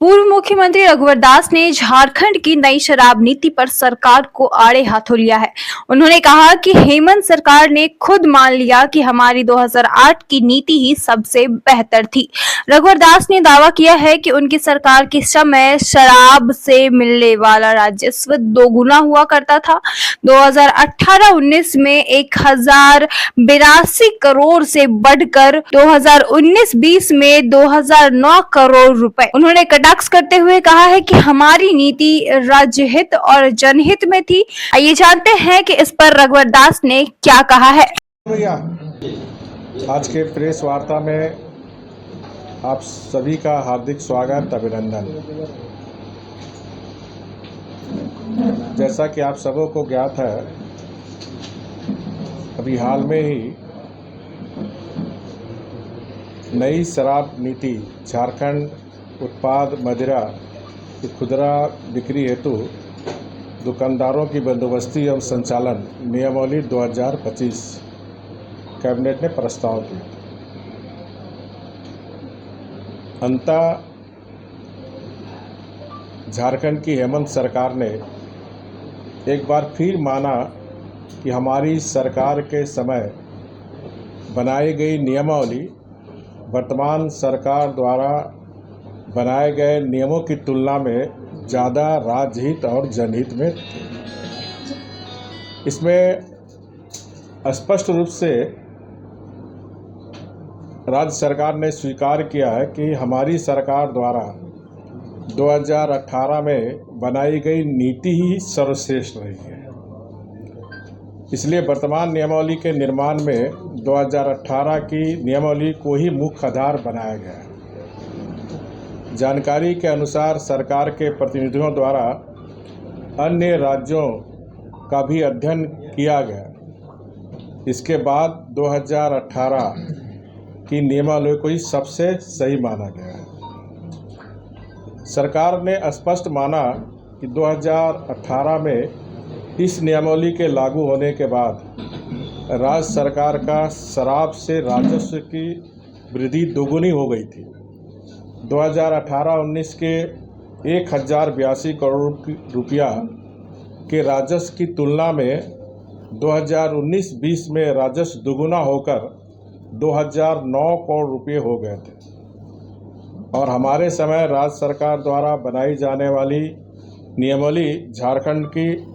पूर्व मुख्यमंत्री रघुवर दास ने झारखंड की नई शराब नीति पर सरकार को आड़े हाथों लिया है। उन्होंने कहा कि हेमंत सरकार ने खुद मान लिया कि हमारी 2008 की नीति ही सबसे बेहतर थी। रघुवर दास ने दावा किया है कि उनकी सरकार के समय शराब से मिलने वाला राजस्व दोगुना हुआ करता था। 2018-19 में 1082 करोड़ से बढ़कर 2019-20 में 2009 करोड़ रुपए। उन्होंने कटाक्ष करते हुए कहा है कि हमारी नीति राज्य हित और जनहित में थी। आइए जानते हैं कि इस पर रघुवर दास ने क्या कहा है। भैया, आज के प्रेस वार्ता में आप सभी का हार्दिक स्वागत, अभिनंदन। जैसा कि आप सबों को ज्ञात है, अभी हाल में ही नई शराब नीति झारखंड उत्पाद मदिरा की खुदरा बिक्री हेतु दुकानदारों की बंदोबस्ती एवं संचालन नियमावली 2025 कैबिनेट ने प्रस्ताव किया। अंततः झारखंड की हेमंत सरकार ने एक बार फिर माना कि हमारी सरकार के समय बनाई गई नियमावली वर्तमान सरकार द्वारा बनाए गए नियमों की तुलना में ज़्यादा राज्यहित और जनहित में थी। इसमें स्पष्ट रूप से राज्य सरकार ने स्वीकार किया है कि हमारी सरकार द्वारा 2018 में बनाई गई नीति ही सर्वश्रेष्ठ रही है। इसलिए वर्तमान नियमावली के निर्माण में 2018 की नियमावली को ही मुख्य आधार बनाया गया है। जानकारी के अनुसार सरकार के प्रतिनिधियों द्वारा अन्य राज्यों का भी अध्ययन किया गया। इसके बाद 2018 की नियमावली को ही सबसे सही माना गया है। सरकार ने स्पष्ट माना कि 2018 में इस नियमावली के लागू होने के बाद राज्य सरकार का शराब से राजस्व की वृद्धि दोगुनी हो गई थी। 2018-19 के 1082 करोड़ रुपया के राजस्व की तुलना में 2019-20 में राजस्व दोगुना होकर 2009 करोड़ रुपये हो गए थे। और हमारे समय राज्य सरकार द्वारा बनाई जाने वाली नियमावली झारखंड की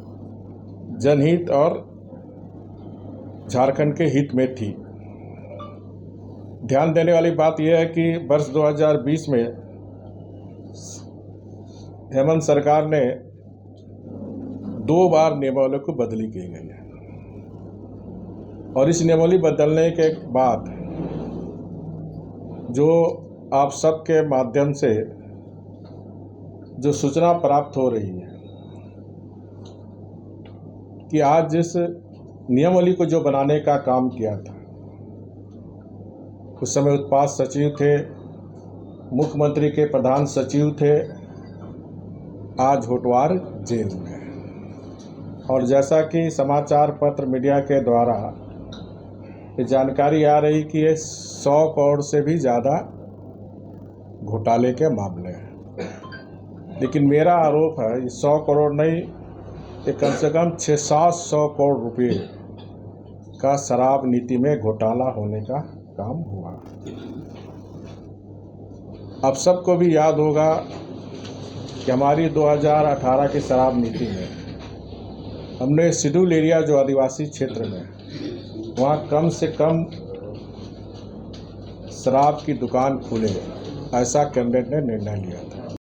जनहित और झारखंड के हित में थी। ध्यान देने वाली बात यह है कि वर्ष 2020 में हेमंत सरकार ने 2 बार नियमावली को बदली की गई है। और इस नियमावली बदलने के बाद जो आप सबके माध्यम से जो सूचना प्राप्त हो रही है कि आज जिस नियमावली को जो बनाने का काम किया था, उस समय उत्पाद सचिव थे, मुख्यमंत्री के प्रधान सचिव थे, आज होटवार जेल में। और जैसा कि समाचार पत्र मीडिया के द्वारा ये जानकारी आ रही कि ये 100 करोड़ से भी ज़्यादा घोटाले के मामले हैं। लेकिन मेरा आरोप है ये 100 करोड़ नहीं, ये कम से कम 600-700 करोड़ रुपये का शराब नीति में घोटाला होने का काम हुआ। अब सबको भी याद होगा कि हमारी 2018 की शराब नीति में हमने शेड्यूल एरिया जो आदिवासी क्षेत्र में वहाँ कम से कम शराब की दुकान खुले, ऐसा कैबिनेट ने निर्णय लिया था।